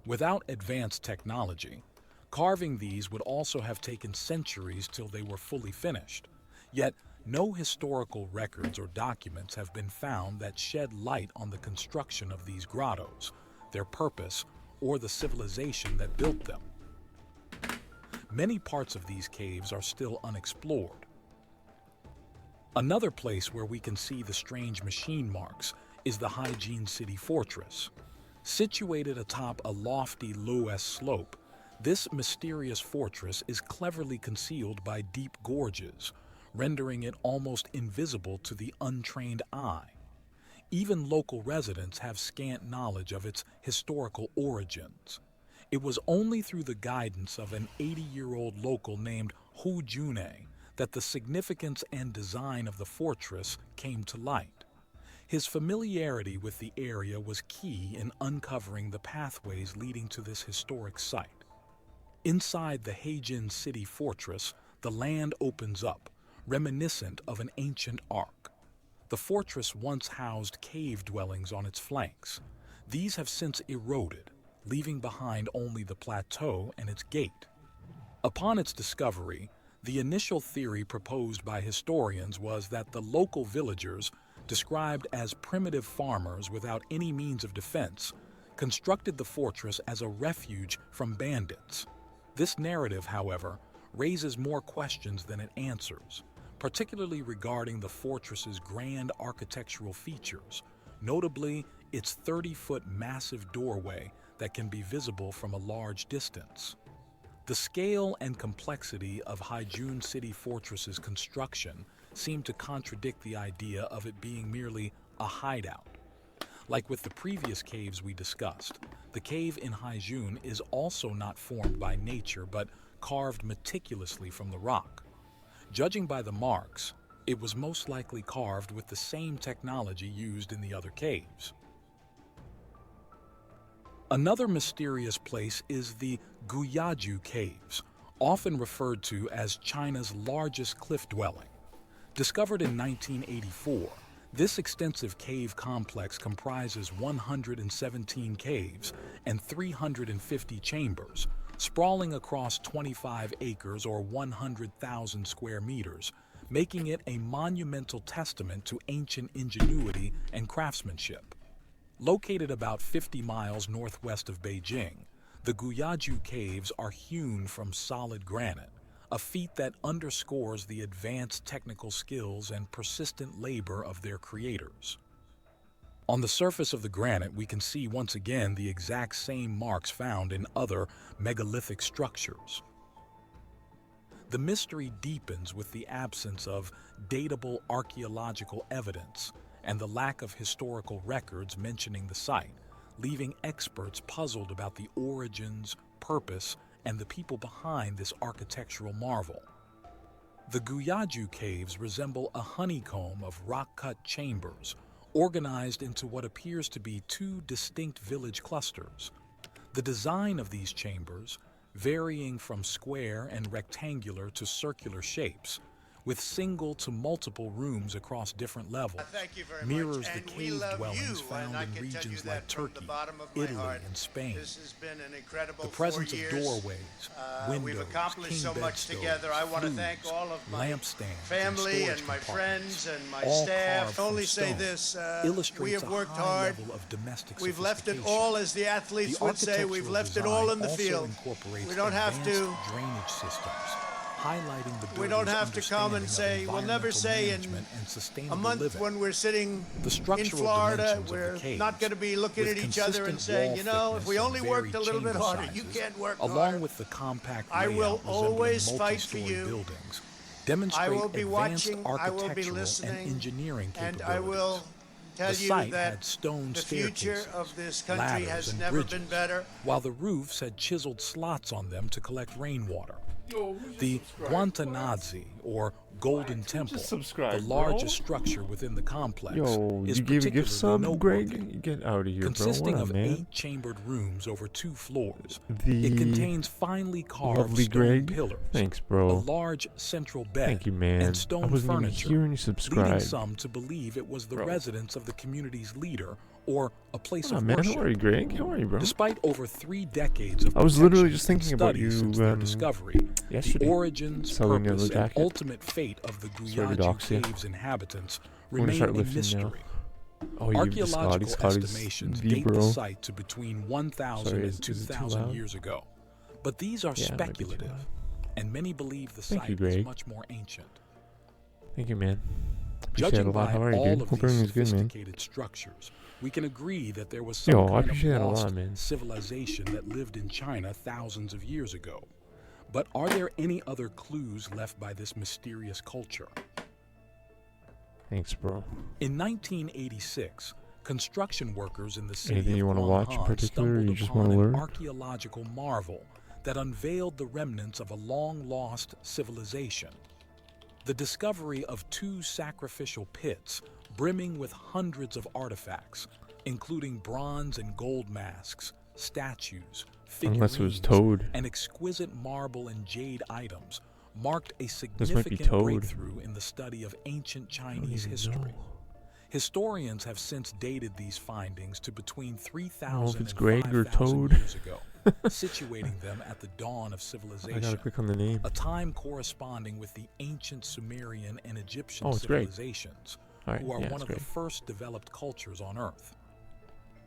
Without advanced technology, carving these would also have taken centuries till they were fully finished. Yet, no historical records or documents have been found that shed light on the construction of these grottos, their purpose, or the civilization that built them. Many parts of these caves are still unexplored. Another place where we can see the strange machine marks is the Hygiene City Fortress. Situated atop a lofty low-S slope, this mysterious fortress is cleverly concealed by deep gorges, rendering it almost invisible to the untrained eye. Even local residents have scant knowledge of its historical origins. It was only through the guidance of an 80-year-old local named Hu Junei that the significance and design of the fortress came to light. His familiarity with the area was key in uncovering the pathways leading to this historic site. Inside the Hygiene City Fortress, the land opens up, reminiscent of an ancient ark. The fortress once housed cave dwellings on its flanks. These have since eroded, leaving behind only the plateau and its gate. Upon its discovery, the initial theory proposed by historians was that the local villagers, described as primitive farmers without any means of defense, constructed the fortress as a refuge from bandits. This narrative, however, raises more questions than it answers, particularly regarding the fortress's grand architectural features, notably its 30-foot massive doorway that can be visible from a large distance. The scale and complexity of Hygiene City Fortress's construction seem to contradict the idea of it being merely a hideout. Like with the previous caves we discussed, the cave in Hygiene is also not formed by nature but carved meticulously from the rock. Judging by the marks, it was most likely carved with the same technology used in the other caves. Another mysterious place is the Guyaju Caves, often referred to as China's largest cliff dwelling. Discovered in 1984, this extensive cave complex comprises 117 caves and 350 chambers, sprawling across 25 acres or 100,000 square meters, making it a monumental testament to ancient ingenuity and craftsmanship. Located about 50 miles northwest of Beijing, the Guyaju Caves are hewn from solid granite, a feat that underscores the advanced technical skills and persistent labor of their creators. On the surface of the granite, we can see once again the exact same marks found in other megalithic structures. The mystery deepens with the absence of datable archaeological evidence and the lack of historical records mentioning the site, leaving experts puzzled about the origins, purpose, and the people behind this architectural marvel. The Guyaju Caves resemble a honeycomb of rock-cut chambers, organized into what appears to be two distinct village clusters. The design of these chambers, varying from square and rectangular to circular shapes, with single to multiple rooms across different levels, mirrors the cave dwellings found in regions like Turkey, Italy, and Spain. The presence of doorways, windows, king bed stoves, flues, lampstands, family and and my friends and my all staff. carved from Only say stone, this, illustrates we have a worked high hard. level of domestic We've left it sophistication. all, as the athletes The would say, we've architectural left it all in the design field. also incorporates We don't have advanced to drainage systems, highlighting the We don't builder's have to come and understanding say, of we'll never environmental say in management and a sustainable month living. when we're sitting The in structural Florida, dimensions of we're the caves, not going to be looking with at each other and consistent saying, wall you know, if we thickness only and worked a varied little bit chamber harder, you sizes, can't work along harder. with the compact I layout will resembling always fight for multi-story you. buildings, I demonstrate will be advanced watching, I will be architectural listening, and engineering and capabilities. I will tell The you site that had stone the future staircases, of this country ladders, has and never bridges, been better. while the roofs had chiseled slots on them to collect rainwater. The Guantanazzi, or Golden Temple, the largest structure within the complex, Yo, is you gave a particularly gift sub, noteworthy. Greg? Get out of here, Consisting bro. What of up, man? 8 chambered rooms over 2 floors, The it contains finely carved lovely stone Greg. pillars, Thanks, a bro. large central bed, Thank you, man. and I stone wasn't even furniture, hearing you leading subscribe. some to believe it was the Bro. residence of the community's leader or a place Oh, of man, worship. how are you, Greg? How are you, bro? Despite over 3 decades of I was literally protection just and thinking about study you, since their discovery, yesterday. the origins, Selling your purpose, little and jacket. ultimate fate of the Sorry to Guyaju dox you. Caves inhabitants I'm gonna remain start a lifting now. mystery. Oh, you the Archaeological Scotty's estimations V, date the bro. site to between 1,000 Sorry, and is it too 2,000 loud? years ago, but these are Yeah, it might be too speculative, loud. and many believe the Thank you, site is Greg. much more ancient. Thank you, man. Appreciate it Judging a lot. by How are you, all dude? of Hope these everything's good, man. sophisticated structures, we can agree that there was some Yo, I kind appreciate of that a lost lot, man. civilization that lived in China thousands of years ago. But are there any other clues left by this mysterious culture? Thanks, bro. In 1986, construction workers in the city Anything of you want to watch in Guanghan particular, or stumbled you just upon want to an learn? archaeological marvel that unveiled the remnants of a long-lost civilization. The discovery of 2 sacrificial pits brimming with hundreds of artifacts, including bronze and gold masks, statues, Unless it was figurines, Toad. and exquisite marble and jade items, marked a This might be significant Toad. breakthrough in the study of ancient Chinese even history. know. Historians have since dated these findings to between know 3,000 if it's and Greg or 5,000 Toad. years ago, situating them at the dawn of I civilization, gotta click on the name. a time corresponding with the ancient Sumerian and Egyptian Oh, it's Greg. civilizations, Alright, who are yeah, one it's of the Greg. first developed cultures on Earth.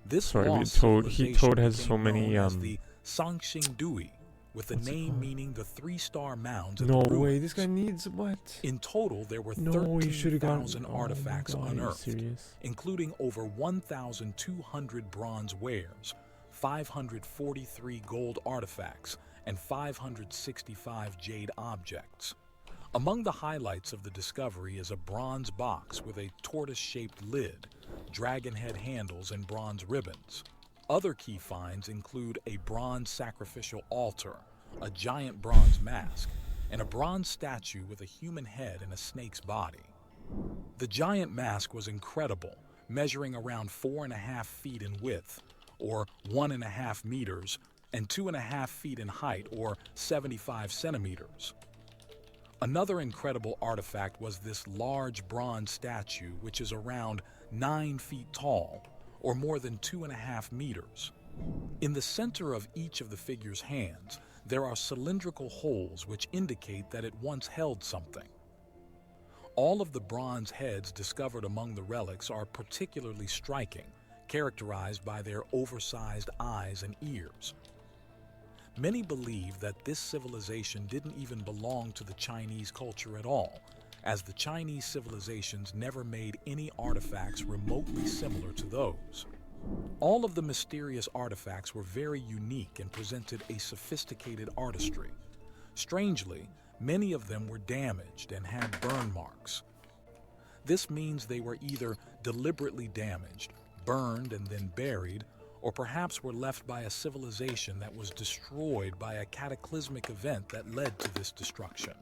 This Sorry, but lost Toad civilization has became so many, known as the Sangxing Dui, with the what's it name called? meaning the 3-star mounds at No the way, ruins. this guy needs what? In total, there were No, you should have gotten 13,000 artifacts oh my God, are you unearthed, serious? including over 1,200 bronze wares, 543 gold artifacts, and 565 jade objects. Among the highlights of the discovery is a bronze box with a tortoise-shaped lid, dragon head handles, and bronze ribbons. Other key finds include a bronze sacrificial altar, a giant bronze mask, and a bronze statue with a human head and a snake's body. The giant mask was incredible, measuring around 4.5 feet in width, or 1.5 meters, and 2.5 feet in height, or 75 centimeters. Another incredible artifact was this large bronze statue, which is around 9 feet tall, or more than 2.5 meters. In the center of each of the figure's hands, there are cylindrical holes which indicate that it once held something. All of the bronze heads discovered among the relics are particularly striking, characterized by their oversized eyes and ears. Many believe that this civilization didn't even belong to the Chinese culture at all, as the Chinese civilizations never made any artifacts remotely similar to those. All of the mysterious artifacts were very unique and presented a sophisticated artistry. Strangely, many of them were damaged and had burn marks. This means they were either deliberately damaged, burned and then buried, or perhaps were left by a civilization that was destroyed by a cataclysmic event that led to this destruction.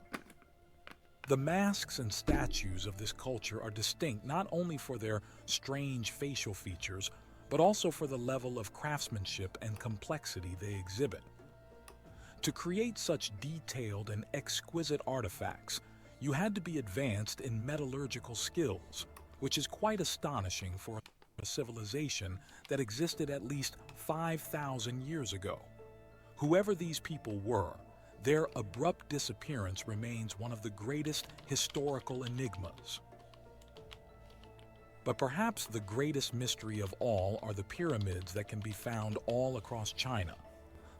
The masks and statues of this culture are distinct not only for their strange facial features, but also for the level of craftsmanship and complexity they exhibit. To create such detailed and exquisite artifacts, you had to be advanced in metallurgical skills, which is quite astonishing for a civilization that existed at least 5,000 years ago. Whoever these people were, their abrupt disappearance remains one of the greatest historical enigmas. But perhaps the greatest mystery of all are the pyramids that can be found all across China.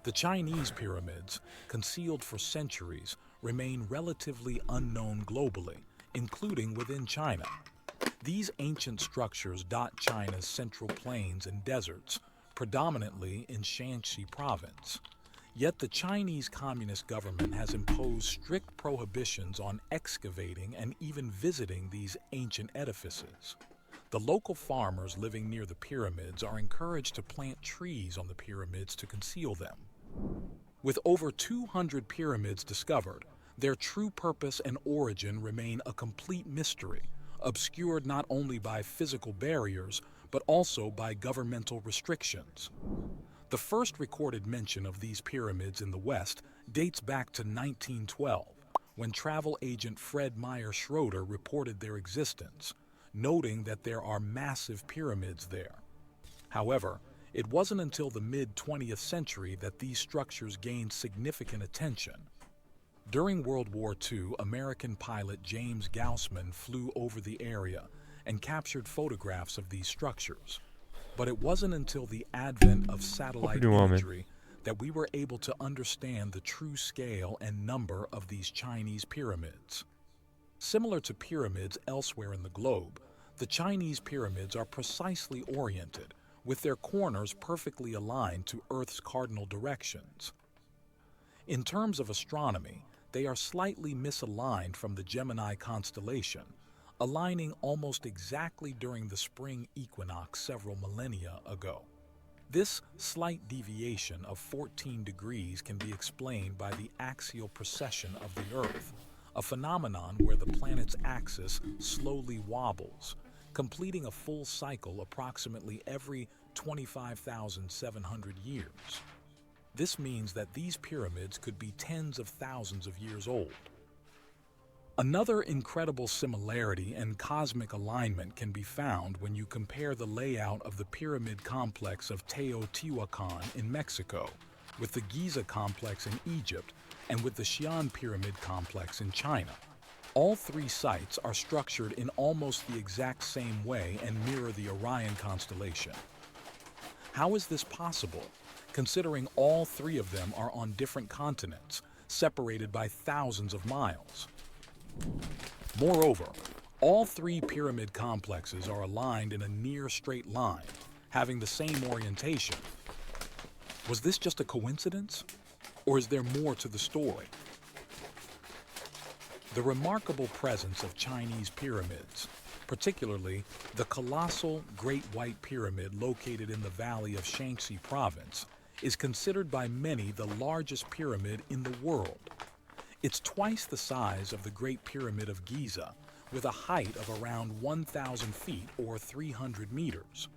The Chinese pyramids, concealed for centuries, remain relatively unknown globally, including within China. These ancient structures dot China's central plains and deserts, predominantly in Shanxi province. Yet the Chinese Communist government has imposed strict prohibitions on excavating and even visiting these ancient edifices. The local farmers living near the pyramids are encouraged to plant trees on the pyramids to conceal them. With over 200 pyramids discovered, their true purpose and origin remain a complete mystery, obscured not only by physical barriers, but also by governmental restrictions. The first recorded mention of these pyramids in the West dates back to 1912, when travel agent Fred Meyer Schroeder reported their existence, noting that there are massive pyramids there. However, it wasn't until the mid-20th century that these structures gained significant attention. During World War II, American pilot James Gaussman flew over the area and captured photographs of these structures. But it wasn't until the advent of satellite imagery that we were able to understand the true scale and number of these Chinese pyramids. Similar to pyramids elsewhere in the globe, the Chinese pyramids are precisely oriented, with their corners perfectly aligned to Earth's cardinal directions. In terms of astronomy, they are slightly misaligned from the Gemini constellation, aligning almost exactly during the spring equinox several millennia ago. This slight deviation of 14 degrees can be explained by the axial precession of the Earth, a phenomenon where the planet's axis slowly wobbles, completing a full cycle approximately every 25,700 years. This means that these pyramids could be tens of thousands of years old. Another incredible similarity and cosmic alignment can be found when you compare the layout of the pyramid complex of Teotihuacan in Mexico with the Giza complex in Egypt and with the Xi'an pyramid complex in China. All three sites are structured in almost the exact same way and mirror the Orion constellation. How is this possible, considering all three of them are on different continents, separated by thousands of miles? Moreover, all three pyramid complexes are aligned in a near straight line, having the same orientation. Was this just a coincidence, or is there more to the story? The remarkable presence of Chinese pyramids, particularly the colossal Great White Pyramid located in the valley of Shaanxi Province, is considered by many the largest pyramid in the world. It's twice the size of the Great Pyramid of Giza, with a height of around 1,000 feet or 300 meters.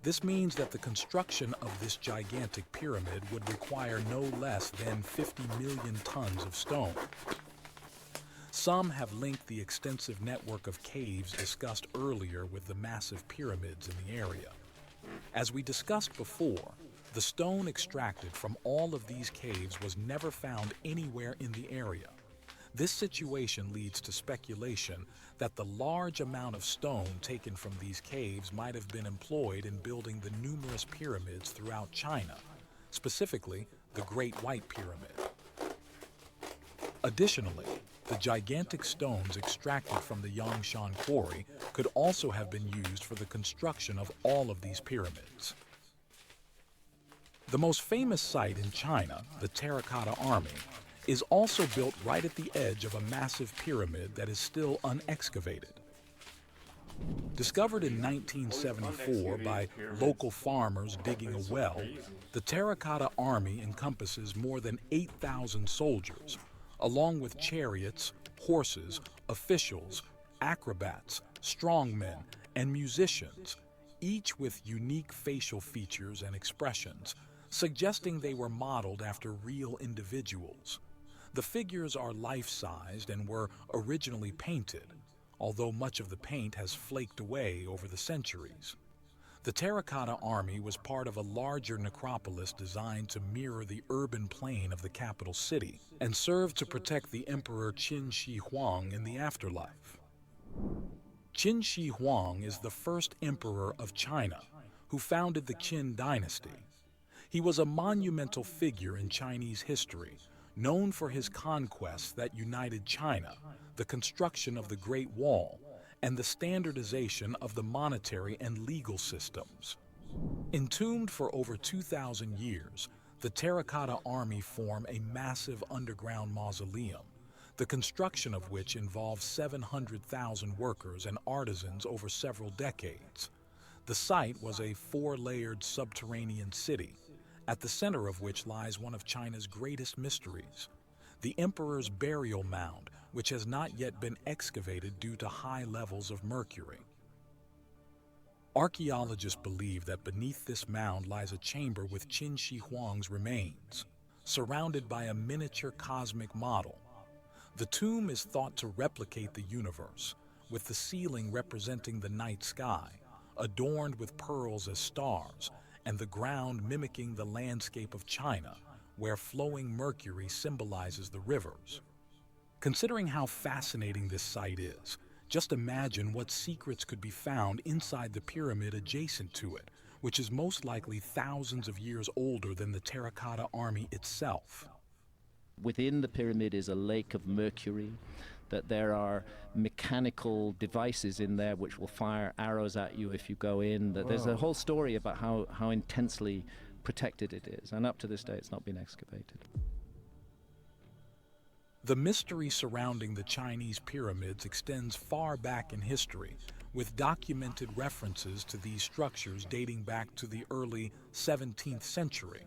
This means that the construction of this gigantic pyramid would require no less than 50 million tons of stone. Some have linked the extensive network of caves discussed earlier with the massive pyramids in the area. As we discussed before, the stone extracted from all of these caves was never found anywhere in the area. This situation leads to speculation that the large amount of stone taken from these caves might have been employed in building the numerous pyramids throughout China, specifically the Great White Pyramid. Additionally, the gigantic stones extracted from the Yangshan quarry could also have been used for the construction of all of these pyramids. The most famous site in China, the Terracotta Army, is also built right at the edge of a massive pyramid that is still unexcavated. Discovered in 1974 by local farmers digging a well, the Terracotta Army encompasses more than 8,000 soldiers, along with chariots, horses, officials, acrobats, strongmen, and musicians, each with unique facial features and expressions, suggesting they were modeled after real individuals. The figures are life-sized and were originally painted, although much of the paint has flaked away over the centuries. The Terracotta Army was part of a larger necropolis designed to mirror the urban plain of the capital city and served to protect the Emperor Qin Shi Huang in the afterlife. Qin Shi Huang is the first emperor of China who founded the Qin dynasty. He was a monumental figure in Chinese history, known for his conquests that united China, the construction of the Great Wall, and the standardization of the monetary and legal systems. Entombed for over 2,000 years, the Terracotta Army form a massive underground mausoleum, the construction of which involved 700,000 workers and artisans over several decades. The site was a 4-layered subterranean city, at the center of which lies one of China's greatest mysteries, the Emperor's burial mound, which has not yet been excavated due to high levels of mercury. Archaeologists believe that beneath this mound lies a chamber with Qin Shi Huang's remains, surrounded by a miniature cosmic model. The tomb is thought to replicate the universe, with the ceiling representing the night sky, adorned with pearls as stars, and the ground mimicking the landscape of China, where flowing mercury symbolizes the rivers. Considering how fascinating this site is, just imagine what secrets could be found inside the pyramid adjacent to it, which is most likely thousands of years older than the terracotta army itself. Within the pyramid is a lake of mercury, that there are mechanical devices in there which will fire arrows at you if you go in. That there's a whole story about how intensely protected it is, and up to this day it's not been excavated. The mystery surrounding the Chinese pyramids extends far back in history, with documented references to these structures dating back to the early 17th century.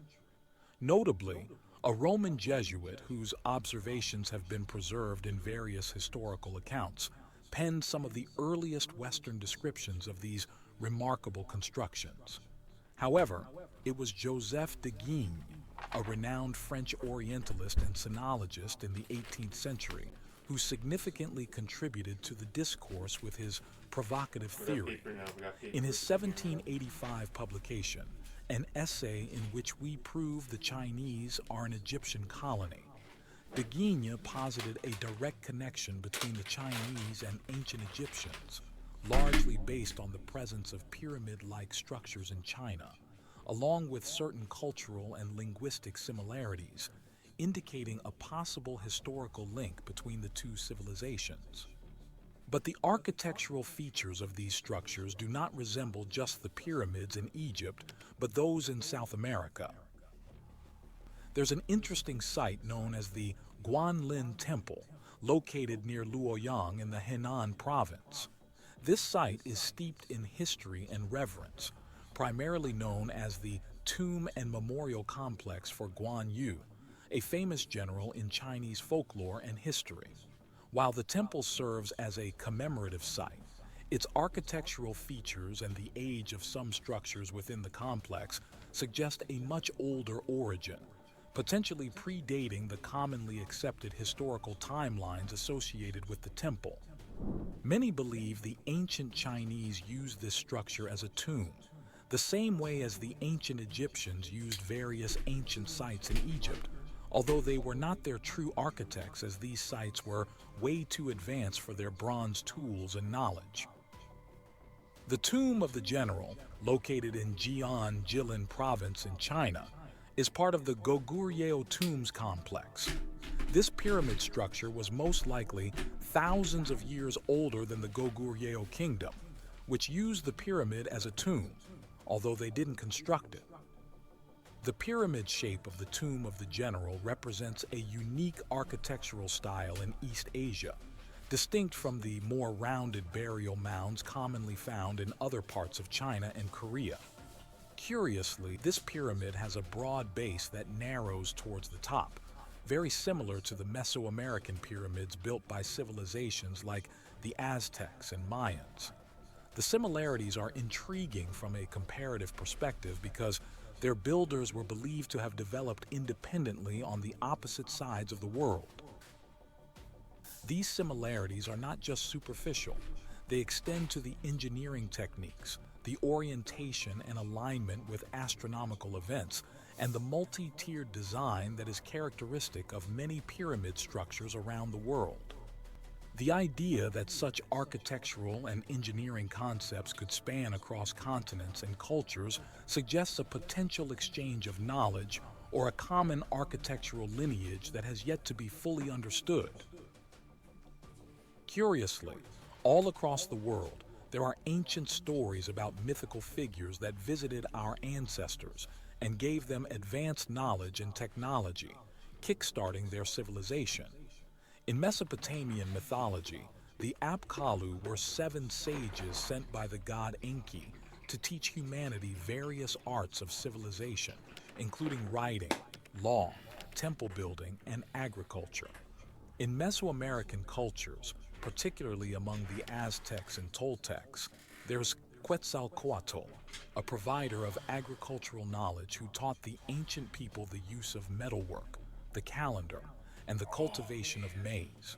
Notably, a Roman Jesuit, whose observations have been preserved in various historical accounts, penned some of the earliest Western descriptions of these remarkable constructions. However, it was Joseph de Guigne, a renowned French Orientalist and sinologist in the 18th century, who significantly contributed to the discourse with his provocative theory. In his 1785 publication, an essay in which we prove the Chinese are an Egyptian colony, de Guigne posited a direct connection between the Chinese and ancient Egyptians, largely based on the presence of pyramid-like structures in China, along with certain cultural and linguistic similarities, indicating a possible historical link between the two civilizations. But the architectural features of these structures do not resemble just the pyramids in Egypt, but those in South America. There's an interesting site known as the Guanlin Temple, located near Luoyang in the Henan province. This site is steeped in history and reverence, primarily known as the Tomb and Memorial Complex for Guan Yu, a famous general in Chinese folklore and history. While the temple serves as a commemorative site, its architectural features and the age of some structures within the complex suggest a much older origin, potentially predating the commonly accepted historical timelines associated with the temple. Many believe the ancient Chinese used this structure as a tomb, the same way as the ancient Egyptians used various ancient sites in Egypt, although they were not their true architects, as these sites were way too advanced for their bronze tools and knowledge. The tomb of the general, located in Jian, Jilin province in China, is part of the Goguryeo Tombs complex. This pyramid structure was most likely thousands of years older than the Goguryeo kingdom, which used the pyramid as a tomb, although they didn't construct it. The pyramid shape of the tomb of the general represents a unique architectural style in East Asia, distinct from the more rounded burial mounds commonly found in other parts of China and Korea. Curiously, this pyramid has a broad base that narrows towards the top, very similar to the Mesoamerican pyramids built by civilizations like the Aztecs and Mayans. The similarities are intriguing from a comparative perspective because their builders were believed to have developed independently on the opposite sides of the world. These similarities are not just superficial. They extend to the engineering techniques, the orientation and alignment with astronomical events, and the multi-tiered design that is characteristic of many pyramid structures around the world. The idea that such architectural and engineering concepts could span across continents and cultures suggests a potential exchange of knowledge or a common architectural lineage that has yet to be fully understood. Curiously, all across the world, there are ancient stories about mythical figures that visited our ancestors and gave them advanced knowledge and technology, kickstarting their civilization. In Mesopotamian mythology, the Apkallu were 7 sages sent by the god Enki to teach humanity various arts of civilization, including writing, law, temple building, and agriculture. In Mesoamerican cultures, particularly among the Aztecs and Toltecs, there's Quetzalcoatl, a provider of agricultural knowledge who taught the ancient people the use of metalwork, the calendar, and the cultivation of maize.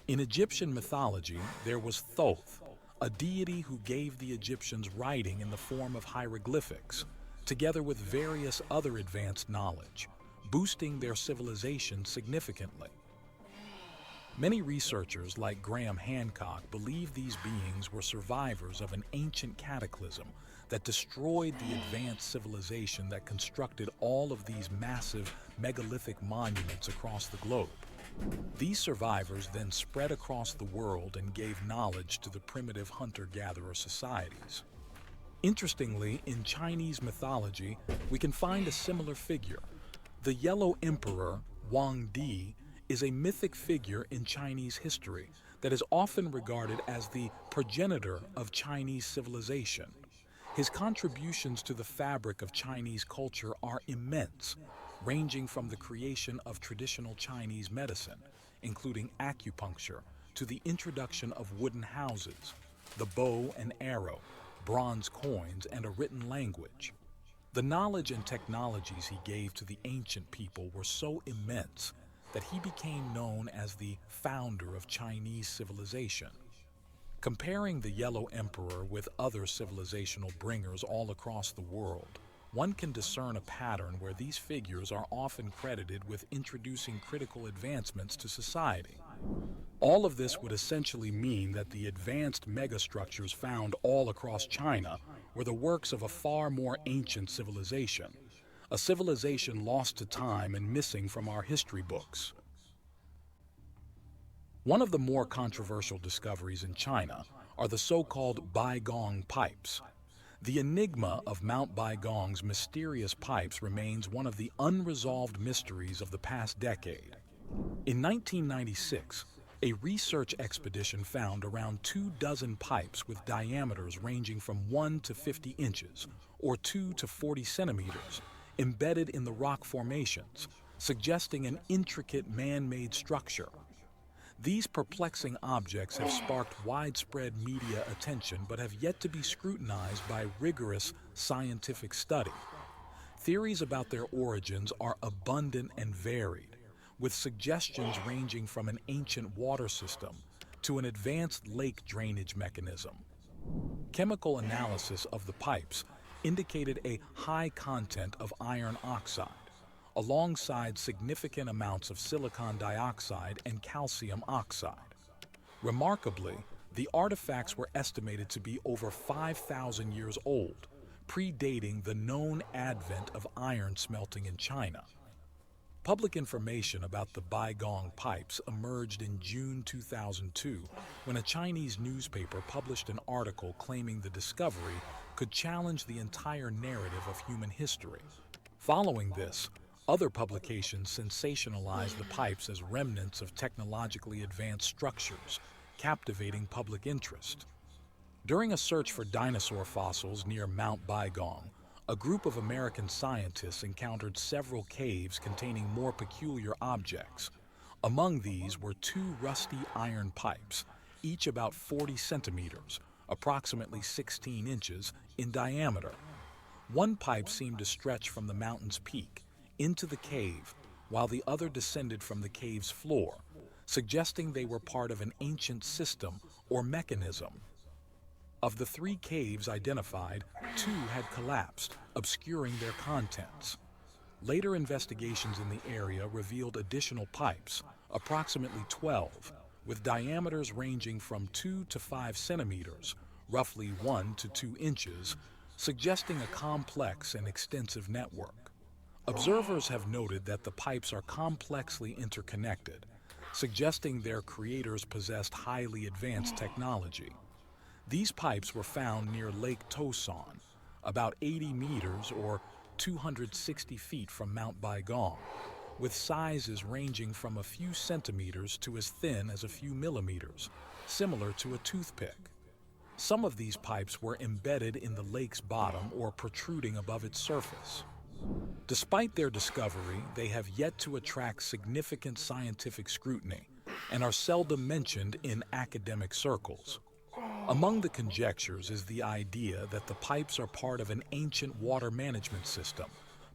In Egyptian mythology, there was Thoth, a deity who gave the Egyptians writing in the form of hieroglyphics, together with various other advanced knowledge, boosting their civilization significantly. Many researchers, like Graham Hancock, believe these beings were survivors of an ancient cataclysm that destroyed the advanced civilization that constructed all of these massive megalithic monuments across the globe. These survivors then spread across the world and gave knowledge to the primitive hunter-gatherer societies. Interestingly, in Chinese mythology, we can find a similar figure. The Yellow Emperor, Wang Di, is a mythic figure in Chinese history that is often regarded as the progenitor of Chinese civilization. His contributions to the fabric of Chinese culture are immense, ranging from the creation of traditional Chinese medicine, including acupuncture, to the introduction of wooden houses, the bow and arrow, bronze coins, and a written language. The knowledge and technologies he gave to the ancient people were so immense that he became known as the founder of Chinese civilization. Comparing the Yellow Emperor with other civilizational bringers all across the world, one can discern a pattern where these figures are often credited with introducing critical advancements to society. All of this would essentially mean that the advanced megastructures found all across China were the works of a far more ancient civilization, a civilization lost to time and missing from our history books. One of the more controversial discoveries in China are the so-called Baigong pipes. The enigma of Mount Baigong's mysterious pipes remains one of the unresolved mysteries of the past decade. In 1996, a research expedition found around 24 pipes with diameters ranging from 1 to 50 inches, or 2 to 40 centimeters, embedded in the rock formations, suggesting an intricate man-made structure. These perplexing objects have sparked widespread media attention but have yet to be scrutinized by rigorous scientific study. Theories about their origins are abundant and varied, with suggestions ranging from an ancient water system to an advanced lake drainage mechanism. Chemical analysis of the pipes indicated a high content of iron oxide, alongside significant amounts of silicon dioxide and calcium oxide. Remarkably, the artifacts were estimated to be over 5,000 years old, predating the known advent of iron smelting in China. Public information about the Baigong pipes emerged in June 2002 when a Chinese newspaper published an article claiming the discovery could challenge the entire narrative of human history. Following this, other publications sensationalized the pipes as remnants of technologically advanced structures, captivating public interest. During a search for dinosaur fossils near Mount Baigong, a group of American scientists encountered several caves containing more peculiar objects. Among these were 2 rusty iron pipes, each about 40 centimeters, approximately 16 inches, in diameter. One pipe seemed to stretch from the mountain's peak into the cave, while the other descended from the cave's floor, suggesting they were part of an ancient system or mechanism. Of the 3 caves identified, 2 had collapsed, obscuring their contents. Later investigations in the area revealed additional pipes, approximately 12, with diameters ranging from 2 to 5 centimeters, roughly 1 to 2 inches, suggesting a complex and extensive network. Observers have noted that the pipes are complexly interconnected, suggesting their creators possessed highly advanced technology. These pipes were found near Lake Tosan, about 80 meters or 260 feet from Mount Baigong, with sizes ranging from a few centimeters to as thin as a few millimeters, similar to a toothpick. Some of these pipes were embedded in the lake's bottom or protruding above its surface. Despite their discovery, they have yet to attract significant scientific scrutiny and are seldom mentioned in academic circles. Among the conjectures is the idea that the pipes are part of an ancient water management system,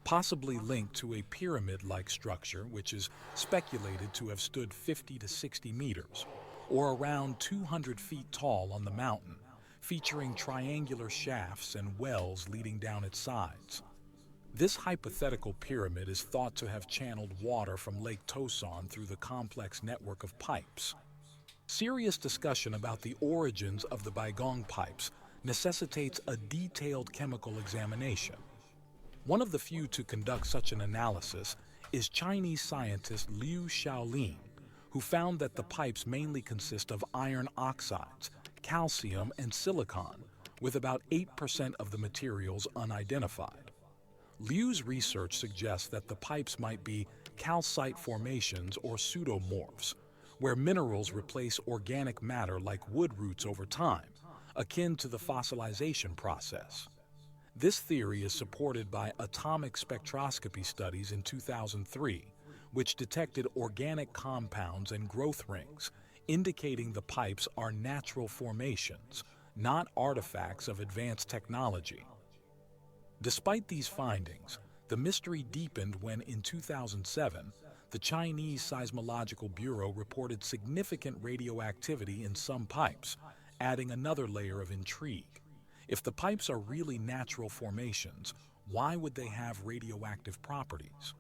possibly linked to a pyramid-like structure which is speculated to have stood 50 to 60 meters, or around 200 feet tall on the mountain, featuring triangular shafts and wells leading down its sides. This hypothetical pyramid is thought to have channeled water from Lake Tosan through the complex network of pipes. Serious discussion about the origins of the Baigong pipes necessitates a detailed chemical examination. One of the few to conduct such an analysis is Chinese scientist Liu Shaolin, who found that the pipes mainly consist of iron oxides, calcium, and silicon, with about 8% of the materials unidentified. Liu's research suggests that the pipes might be calcite formations or pseudomorphs, where minerals replace organic matter like wood roots over time, akin to the fossilization process. This theory is supported by atomic spectroscopy studies in 2003, which detected organic compounds and growth rings, indicating the pipes are natural formations, not artifacts of advanced technology. Despite these findings, the mystery deepened when, in 2007, the Chinese Seismological Bureau reported significant radioactivity in some pipes, adding another layer of intrigue. If the pipes are really natural formations, why would they have radioactive properties?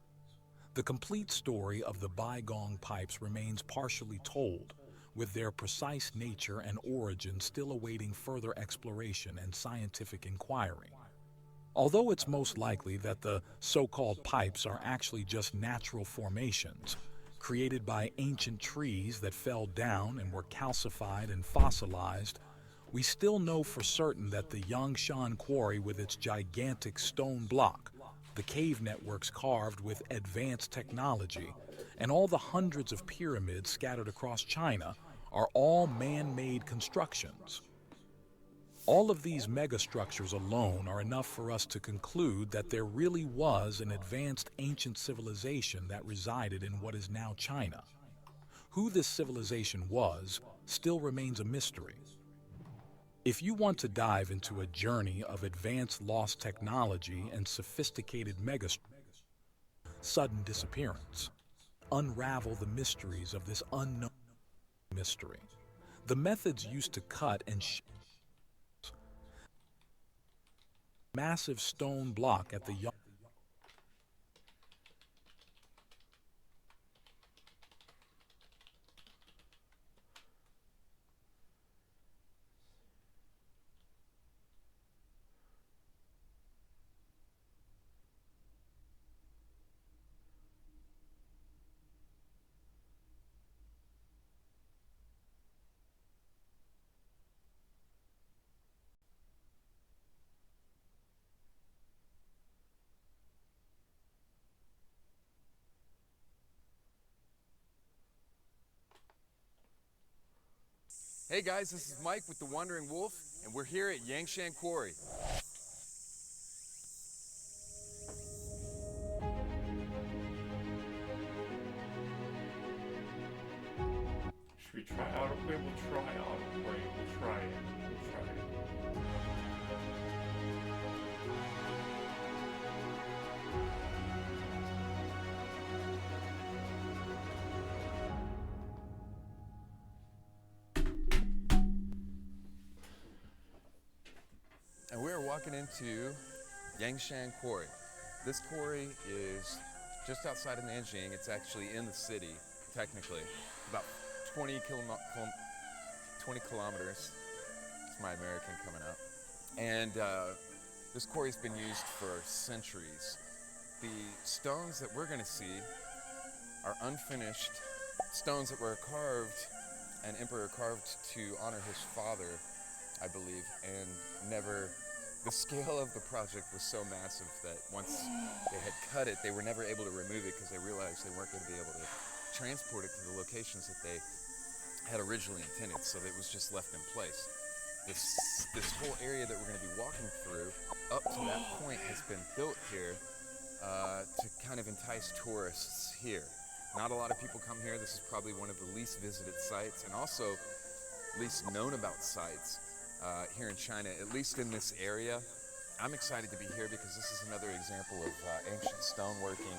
The complete story of the Baigong pipes remains partially told, with their precise nature and origin still awaiting further exploration and scientific inquiry. Although it's most likely that the so-called pipes are actually just natural formations, created by ancient trees that fell down and were calcified and fossilized, we still know for certain that the Yangshan quarry with its gigantic stone block, the cave networks carved with advanced technology, and all the hundreds of pyramids scattered across China are all man-made constructions. All of these megastructures alone are enough for us to conclude that there really was an advanced ancient civilization that resided in what is now China. Who this civilization was still remains a mystery. If you want to dive into a journey of advanced lost technology and sophisticated sudden disappearance, unravel the mysteries of this unknown mystery. The methods used to cut and massive stone block at the Hey guys, this is Mike with the Wandering Wolf, and we're here at Yangshan Quarry. Should we try autoplay? We'll try autoplay. We'll try it. We'll try it. And we're walking into Yangshan Quarry. This quarry is just outside of Nanjing. It's actually in the city, technically. About 20 kilometers. It's my American coming out. And this quarry's been used for centuries. The stones that we're gonna see are unfinished stones that were carved, an emperor carved to honor his father, I believe, and the scale of the project was so massive that once they had cut it, they were never able to remove it because they realized they weren't going to be able to transport it to the locations that they had originally intended, so it was just left in place. This whole area that we're going to be walking through, up to that point, has been built here to kind of entice tourists here. Not a lot of people come here. This is probably one of the least visited sites, and also least known about sites here in China, at least in this area. I'm excited to be here because this is another example of ancient stoneworking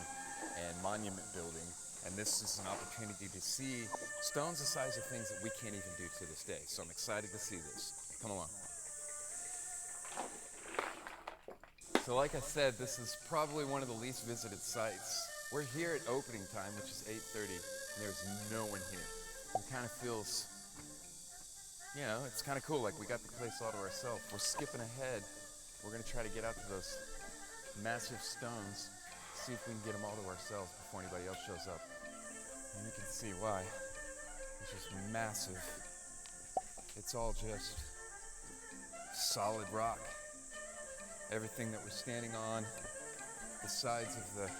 and monument building, and this is an opportunity to see stones the size of things that we can't even do to this day. So I'm excited to see this. Come along. So like I said, this is probably one of the least visited sites. We're here at opening time, which is 8:30, and there's no one here. It kind of feels, you know, it's kind of cool, like we got the place all to ourselves. We're skipping ahead. We're gonna try to get out to those massive stones, see if we can get them all to ourselves before anybody else shows up. And you can see why. It's just massive. It's all just solid rock. Everything that we're standing on, the sides of the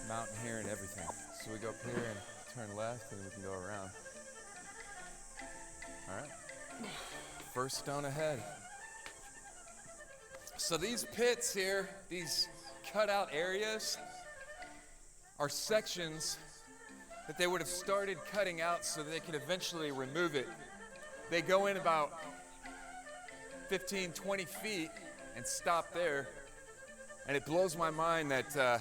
mountain here and everything. So we go up here and turn left and we can go around. All right, first stone ahead. So these pits here, these cutout areas, are sections that they would have started cutting out so that they could eventually remove it. They go in about 15, 20 feet and stop there. And it blows my mind that to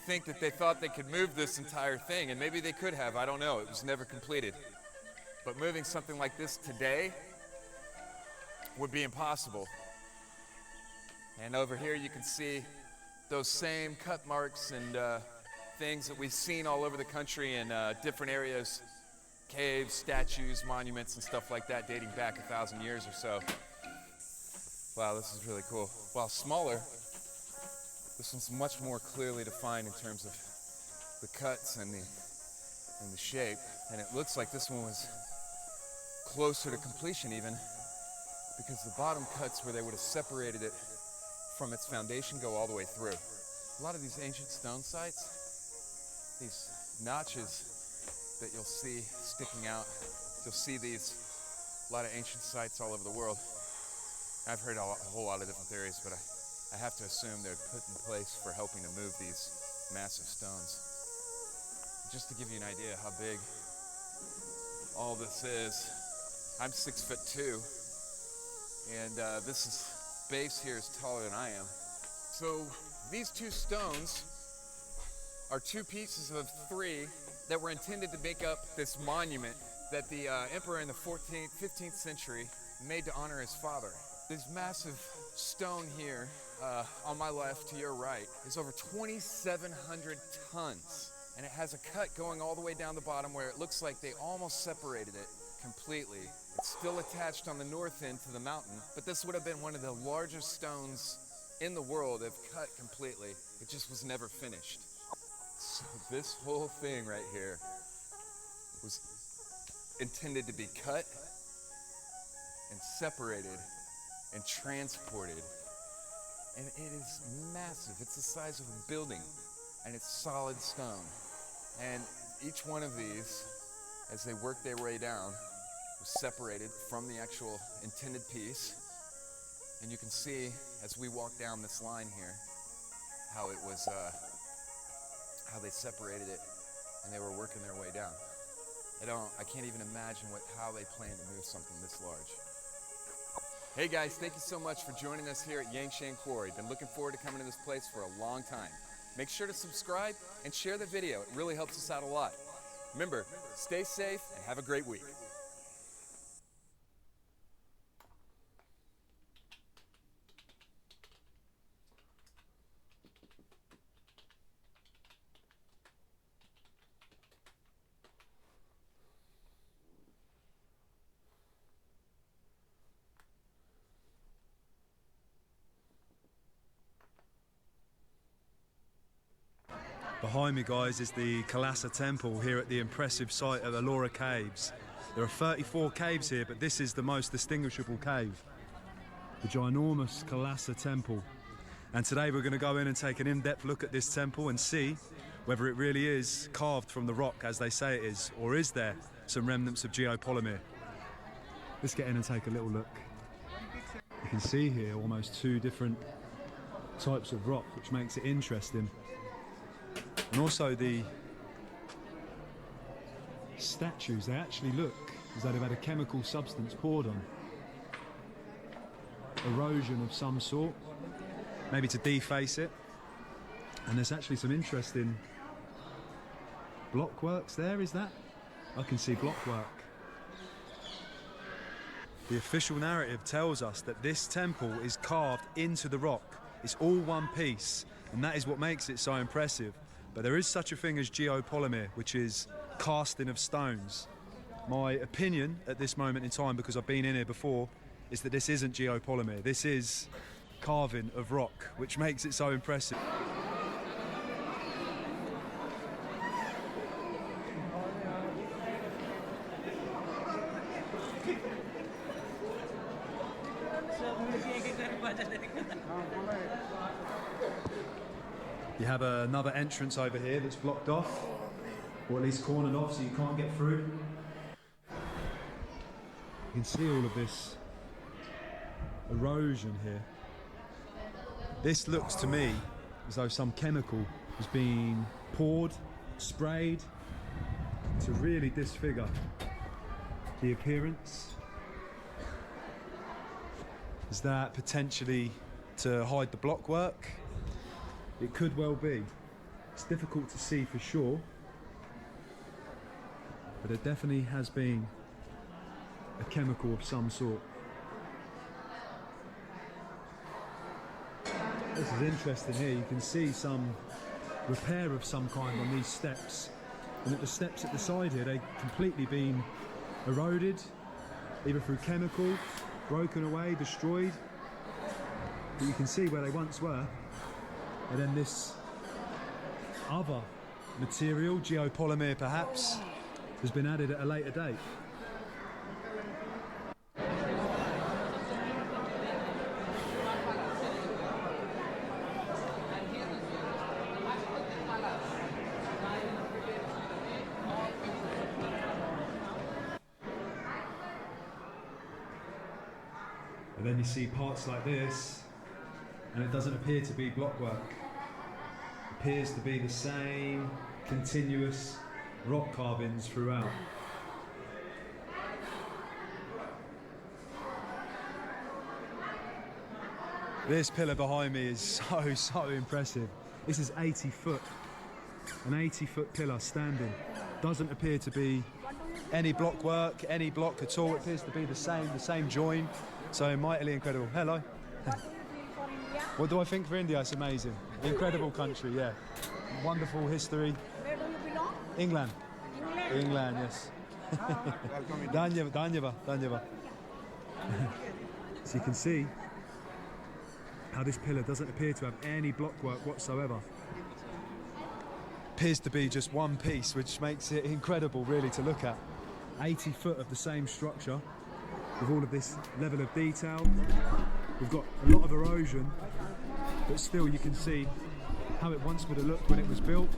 think that they thought they could move this entire thing, and maybe they could have, I don't know, it was never completed. But moving something like this today would be impossible. And over here you can see those same cut marks and things that we've seen all over the country in different areas, caves, statues, monuments, and stuff like that dating back 1,000 years or so. Wow, this is really cool. While smaller, this one's much more clearly defined in terms of the cuts and the shape. And it looks like this one was closer to completion even, because the bottom cuts where they would have separated it from its foundation go all the way through. A lot of these ancient stone sites, these notches that you'll see sticking out, you'll see a lot of ancient sites all over the world. I've heard a whole lot of different theories, but I have to assume they're put in place for helping to move these massive stones. Just to give you an idea how big all this is, I'm 6'2", and this base here is taller than I am. So these two stones are two pieces of three that were intended to make up this monument that the emperor in the 15th century made to honor his father. This massive stone here on my left to your right is over 2,700 tons. And it has a cut going all the way down the bottom where it looks like they almost separated it completely. It's still attached on the north end to the mountain, but this would have been one of the largest stones in the world if cut completely. It just was never finished. So this whole thing right here was intended to be cut and separated and transported. And it is massive. It's the size of a building, and it's solid stone. And each one of these, as they worked their way down, was separated from the actual intended piece. And you can see, as we walk down this line here, how it was, how they separated it, and they were working their way down. I can't even imagine how they plan to move something this large. Hey guys, thank you so much for joining us here at Yangshan Quarry. Been looking forward to coming to this place for a long time. Make sure to subscribe and share the video. It really helps us out a lot. Remember, stay safe and have a great week. Behind me, guys, is the Kalasa Temple here at the impressive site of Ellora Caves. There are 34 caves here, but this is the most distinguishable cave, the ginormous Kalasa Temple. And today we're going to go in and take an in-depth look at this temple and see whether it really is carved from the rock as they say it is, or is there some remnants of geopolymer. Let's get in and take a little look. You can see here almost two different types of rock, which makes it interesting. And also the statues, they actually look as though they've had a chemical substance poured on. Erosion of some sort, maybe to deface it. And there's actually some interesting blockworks there, is that? I can see blockwork. The official narrative tells us that this temple is carved into the rock. It's all one piece, and that is what makes it so impressive. But there is such a thing as geopolymer, which is casting of stones. My opinion at this moment in time, because I've been in here before, is that this isn't geopolymer. This is carving of rock, which makes it so impressive. You have another entrance over here that's blocked off, or at least cornered off, so you can't get through. You can see all of this erosion here. This looks to me as though some chemical has been poured, sprayed, to really disfigure the appearance. Is that potentially to hide the block work? It could well be. It's difficult to see for sure, but it definitely has been a chemical of some sort. This is interesting here. You can see some repair of some kind on these steps, and at the steps at the side here, they've completely been eroded, either through chemical, broken away, destroyed. But you can see where they once were. And then this other material, geopolymer perhaps, has been added at a later date. And then you see parts like this, and it doesn't appear to be blockwork. It appears to be the same continuous rock carvings throughout. This pillar behind me is so impressive. This is 80 foot, an 80-foot pillar standing. Doesn't appear to be any block work, any block at all. It appears to be the same join. So mightily incredible. Hello. What do I think for India? It's amazing. Incredible country, yeah. Wonderful history. Where do you belong? England. England, yes. Dhanyavad. So you can see how this pillar doesn't appear to have any block work whatsoever. Appears to be just one piece, which makes it incredible really to look at. 80 foot of the same structure with all of this level of detail. We've got a lot of erosion, but still you can see how it once would have looked when it was built.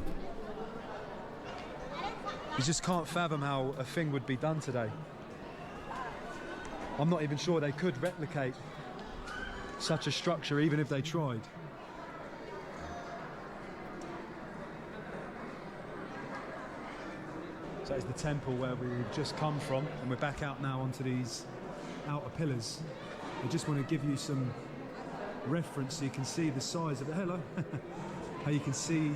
You just can't fathom how a thing would be done today. I'm not even sure they could replicate such a structure even if they tried. So it's the temple where we've just come from, and we're back out now onto these outer pillars. I just want to give you some reference so you can see the size of it. Hello. How you can see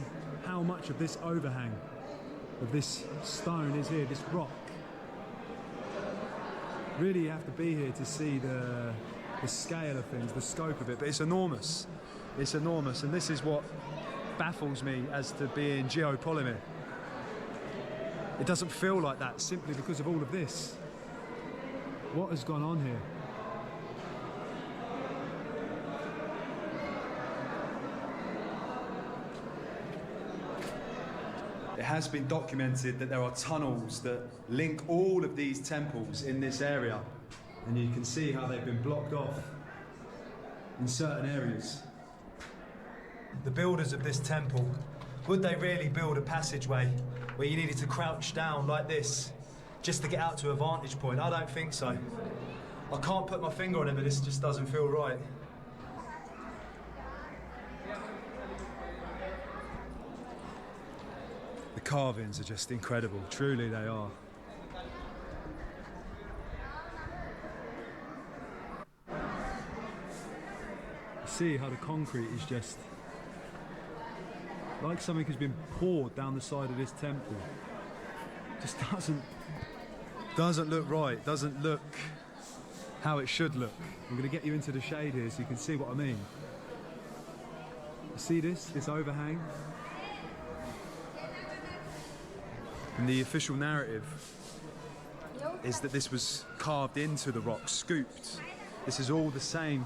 how much of this overhang of this stone is here, this rock. Really you have to be here to see the scale of things, the scope of it, but it's enormous. It's enormous, and this is what baffles me as to being geopolymer. It doesn't feel like that simply because of all of this. What has gone on here? It has been documented that there are tunnels that link all of these temples in this area, and you can see how they've been blocked off in certain areas. The builders of this temple, would they really build a passageway where you needed to crouch down like this just to get out to a vantage point? I don't think so. I can't put my finger on it, but this just doesn't feel right. The carvings are just incredible, truly they are. See how the concrete is just like something has been poured down the side of this temple. Just doesn't look right, doesn't look how it should look. I'm going to get you into the shade here so you can see what I mean. You see this overhang? And the official narrative is that this was carved into the rock, scooped. This is all the same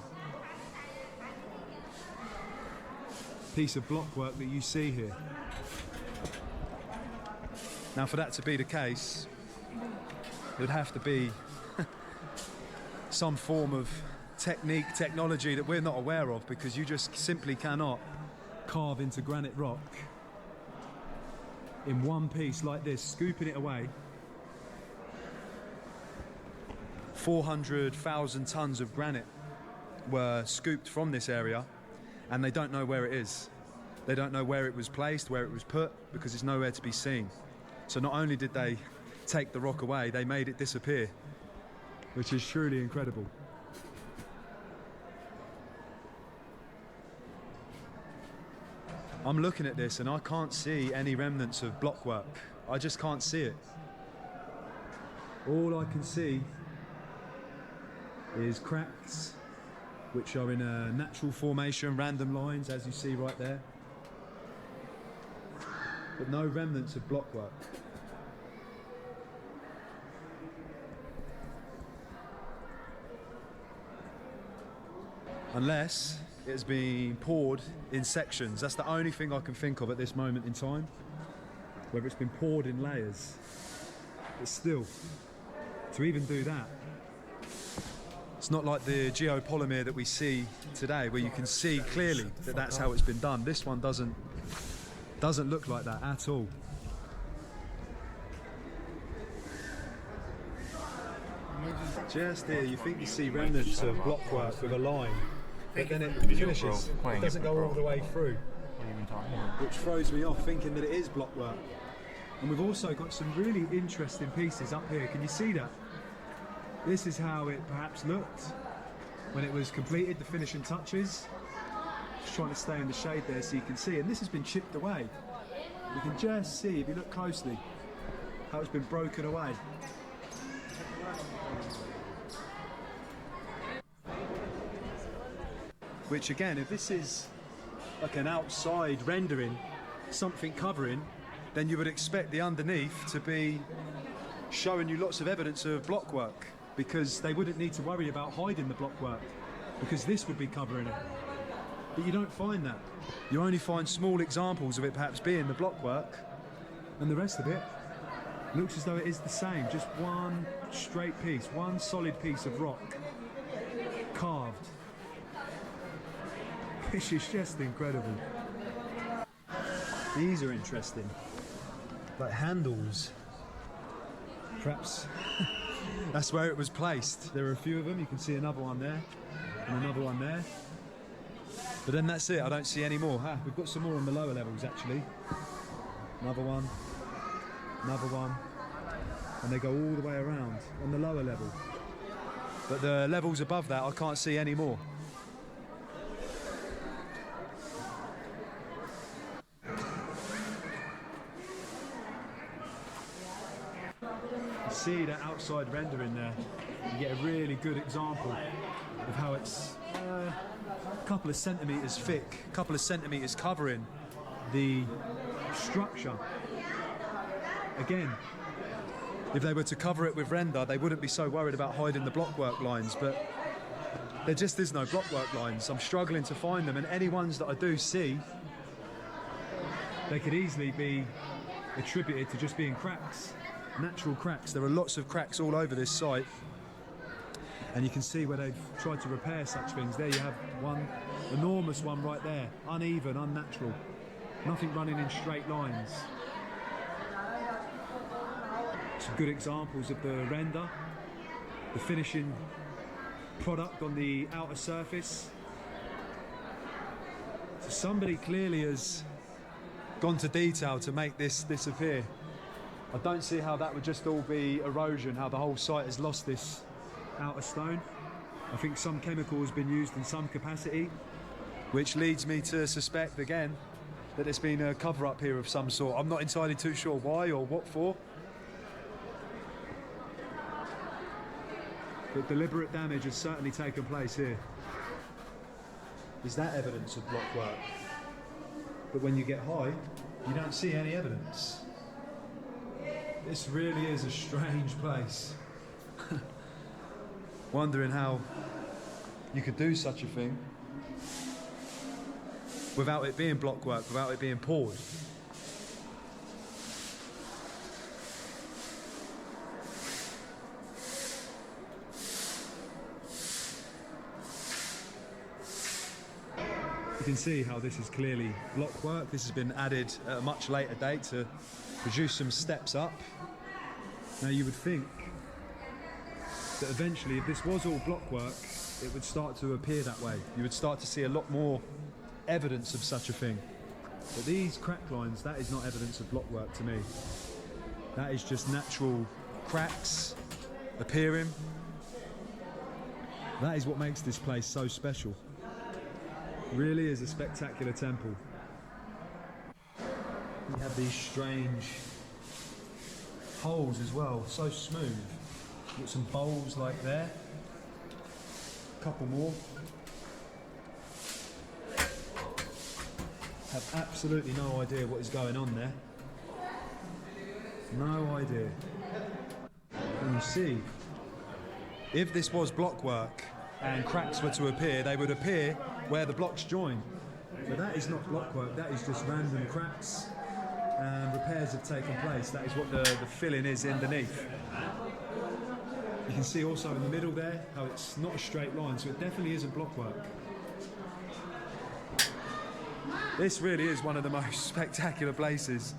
piece of blockwork that you see here. Now, for that to be the case, it would have to be some form of technology that we're not aware of, because you just simply cannot carve into granite rock in one piece like this, scooping it away. 400,000 tons of granite were scooped from this area, and they don't know where it is. They don't know where it was placed, where it was put, because it's nowhere to be seen. So not only did they take the rock away, they made it disappear, which is truly incredible. I'm looking at this and I can't see any remnants of blockwork. I just can't see it. All I can see is cracks, which are in a natural formation, random lines, as you see right there. But no remnants of blockwork. Unless it has been poured in sections. That's the only thing I can think of at this moment in time. Whether it's been poured in layers. But still, to even do that, it's not like the geopolymer that we see today, where you can see clearly that that's how it's been done. This one doesn't look like that at all. Just here, you think you see remnants of blockwork with a line, but then it finishes. It doesn't go all the way through, which throws me off, thinking that it is blockwork. And we've also got some really interesting pieces up here. Can you see that? This is how it perhaps looked when it was completed, the finishing touches. Just trying to stay in the shade there so you can see. And this has been chipped away. You can just see, if you look closely, how it's been broken away. Which again, if this is like an outside rendering, something covering, then you would expect the underneath to be showing you lots of evidence of blockwork, because they wouldn't need to worry about hiding the blockwork, because this would be covering it. But you don't find that. You only find small examples of it perhaps being the blockwork, and the rest of it looks as though it is the same, just one straight piece, one solid piece of rock, carved. This is just incredible. These are interesting, like handles. Perhaps that's where it was placed. There are a few of them. You can see another one there and another one there. But then that's it. I don't see any more. We've got some more on the lower levels actually. Another one, and they go all the way around on the lower level. But the levels above that, I can't see any more. See that outside rendering there, you get a really good example of how it's a couple of centimetres thick, a couple of centimetres covering the structure. Again, if they were to cover it with render, they wouldn't be so worried about hiding the blockwork lines, but there just is no blockwork lines. I'm struggling to find them, and any ones that I do see, they could easily be attributed to just being cracks. Natural cracks. There are lots of cracks all over this site, and you can see where they've tried to repair such things. There you have one enormous one right there, uneven, unnatural, nothing running in straight lines. Some good examples of the render, the finishing product on the outer surface. So somebody clearly has gone to detail to make this disappear. I don't see how that would just all be erosion, how the whole site has lost this outer stone. I think some chemical has been used in some capacity, which leads me to suspect again that there's been a cover-up here of some sort. I'm not entirely too sure why or what for. But deliberate damage has certainly taken place here. Is that evidence of blockwork? but when you get high, you don't see any evidence. This really is a strange place. Wondering how you could do such a thing without it being block work, without it being poured. You can see how this is clearly block work. This has been added at a much later date to produce some steps up. Now you would think that eventually, if this was all block work, it would start to appear that way. You would start to see a lot more evidence of such a thing. But these crack lines, that is not evidence of block work to me. That is just natural cracks appearing. That is what makes this place so special. It really is a spectacular temple. You have these strange holes as well, so smooth. Got some bowls like there. A couple more. Have absolutely no idea what is going on there. No idea. And you see, if this was block work and cracks were to appear, they would appear where the blocks join. But that is not block work, that is just random cracks and repairs have taken place. That is what the filling is underneath. You can see also in the middle there how it's not a straight line, so it definitely isn't block work. This really is one of the most spectacular places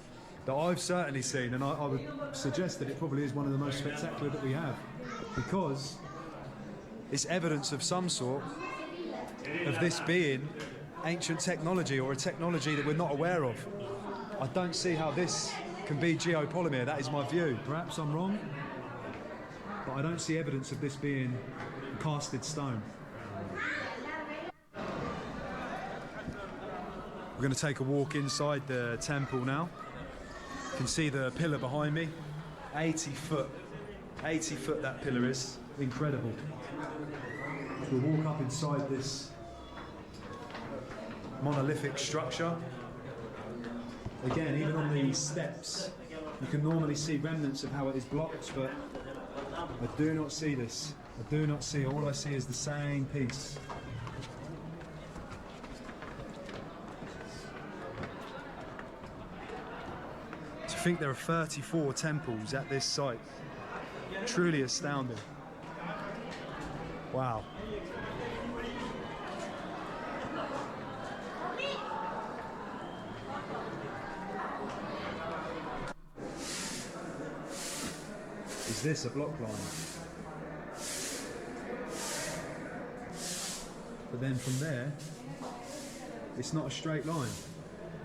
that I've certainly seen, and I would suggest that it probably is one of the most spectacular that we have, because it's evidence of some sort of this being ancient technology or a technology that we're not aware of. I don't see how this can be geopolymer. That is my view. Perhaps I'm wrong, but I don't see evidence of this being casted stone. We're going to take a walk inside the temple now. You can see the pillar behind me. 80 foot. 80 foot that pillar is. Incredible. We'll walk up inside this monolithic structure. Again, even on these steps, you can normally see remnants of how it is blocked, but I do not see this. I do not see. All I see is the same piece. To think there are 34 temples at this site. Truly astounding. Wow. Is this a block line? But then from there, it's not a straight line.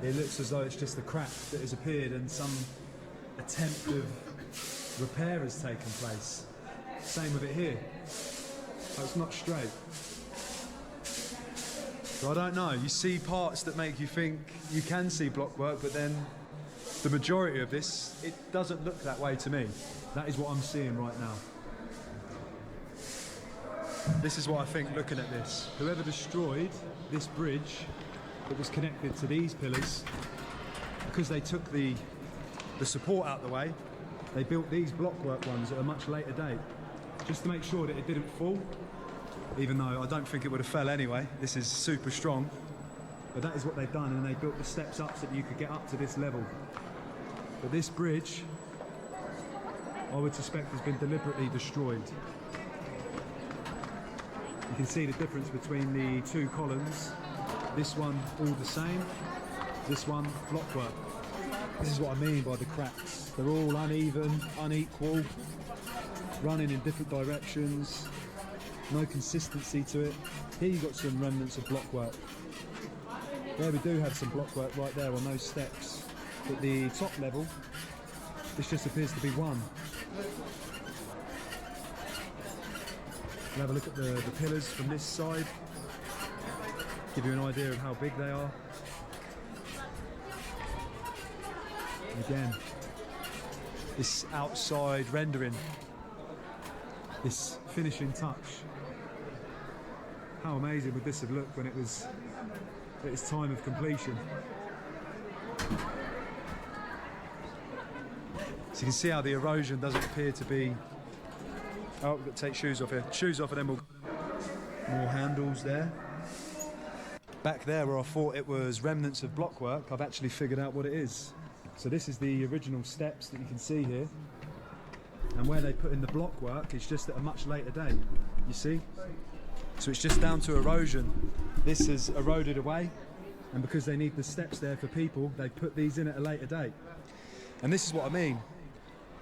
It looks as though it's just a crack that has appeared and some attempt of repair has taken place. Same with it here. So it's not straight. So I don't know, you see parts that make you think you can see block work, but then the majority of this, it doesn't look that way to me. That is what I'm seeing right now. This is what I think looking at this. Whoever destroyed this bridge that was connected to these pillars, because they took the support out the way, they built these blockwork ones at a much later date, just to make sure that it didn't fall, even though I don't think it would have fell anyway. This is super strong. But that is what they've done, and they built the steps up so that you could get up to this level. But this bridge, I would suspect, has been deliberately destroyed. You can see the difference between the two columns. This one all the same, this one blockwork. This is what I mean by the cracks. They're all uneven, unequal, running in different directions, no consistency to it. Here you've got some remnants of blockwork. There we do have some blockwork right there on those steps. But the top level, this just appears to be one. We'll have a look at the pillars from this side, give you an idea of how big they are. And again, this outside rendering, this finishing touch. How amazing would this have looked when it was at its time of completion? So you can see how the erosion doesn't appear to be... Oh, we've got to take shoes off here. Shoes off and then we'll... More handles there. Back there where I thought it was remnants of blockwork, I've actually figured out what it is. So this is the original steps that you can see here. And where they put in the blockwork is just at a much later date, you see? So it's just down to erosion. This has eroded away, and because they need the steps there for people, they put these in at a later date. And this is what I mean.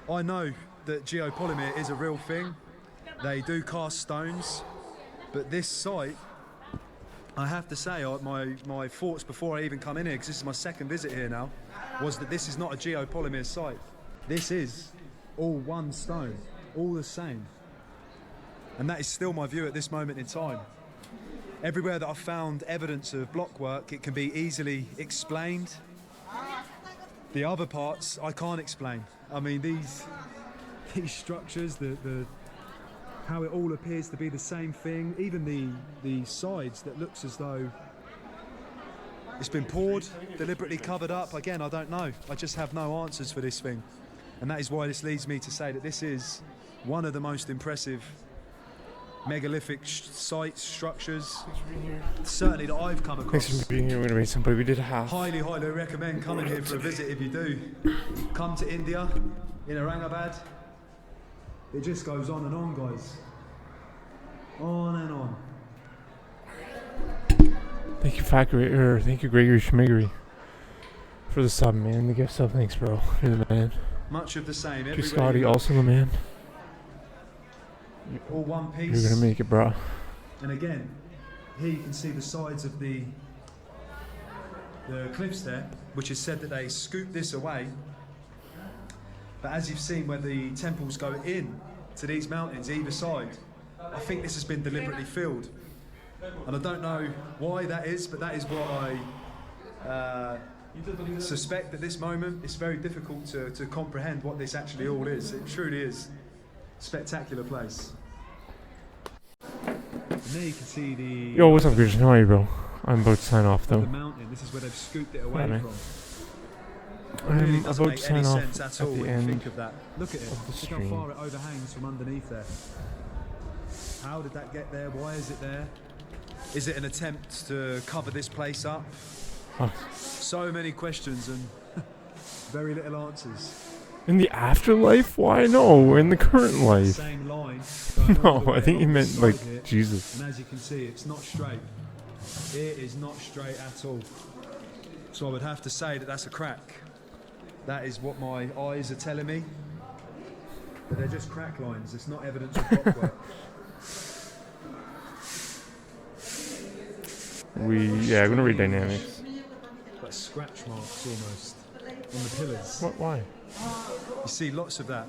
I know that geopolymer is a real thing. They do cast stones, but this site, I have to say, my thoughts before I even come in here, because this is my second visit here now, was that this is not a geopolymer site. This is all one stone, all the same. And that is still my view at this moment in time. Everywhere that I've found evidence of blockwork, it can be easily explained. The other parts I can't explain. I mean, these structures, how it all appears to be the same thing, even the sides that looks as though it's been poured, deliberately covered up. Again, I don't know. I just have no answers for this thing. And that is why this leads me to say that this is one of the most impressive megalithic sites, structures, certainly that I've come across. Thanks for being here. We're gonna make somebody. We did a half. Highly recommend coming here for a visit if you do. Come to India, in Aurangabad. It just goes on and on, guys. On and on. Thank you, thank you, Gregory Schmiggery, for the sub, man. The gift sub, thanks, bro. You're the man. Much of the same. Drew Scotty, also the man. All one piece. You're gonna make it, bro. And again, here you can see the sides of the cliffs there, which is said that they scooped this away. But as you've seen where the temples go in to these mountains either side, I think this has been deliberately filled. And I don't know why that is, but that is what I suspect at this moment. It's very difficult to comprehend what this actually all is. It truly is a spectacular place. And there you can see the... Yo, what's up, Christian? How are you, bro? I'm about to sign off, though. The mountain. This is where they've scooped it away man. from. I'm It really doesn't about to make any sign sense off at all at the when you end think of that. Look at it. of the Look how stream. far it overhangs from underneath there. How did that get there? Why is it there? Is it an attempt to cover this place up? Huh. So many questions and very little answers. In the afterlife? Why? No, in the current life. Same line. going all the No, way I think up you the meant, side like, here. Jesus. And as you can see, it's not straight. It is not straight at all. So I would have to say that that's a crack. That is what my eyes are telling me. But they're just crack lines. It's not evidence of blockwork. Yeah, I'm gonna read dynamics. Like scratch marks almost on the pillars. What? Why? You see lots of that.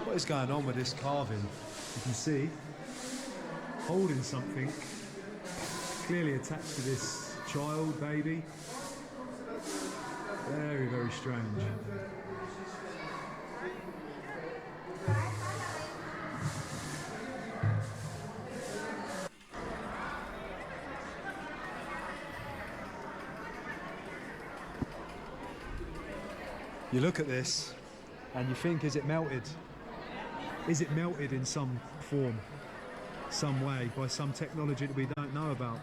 What is going on with this carving? You can see holding something clearly attached to this child, baby. Very, very strange. You look at this and you think, is it melted? Is it melted in some form, some way, by some technology that we don't know about?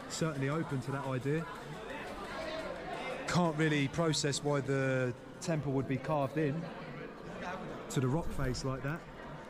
Certainly open to that idea. Can't really process why the temple would be carved in to the rock face like that.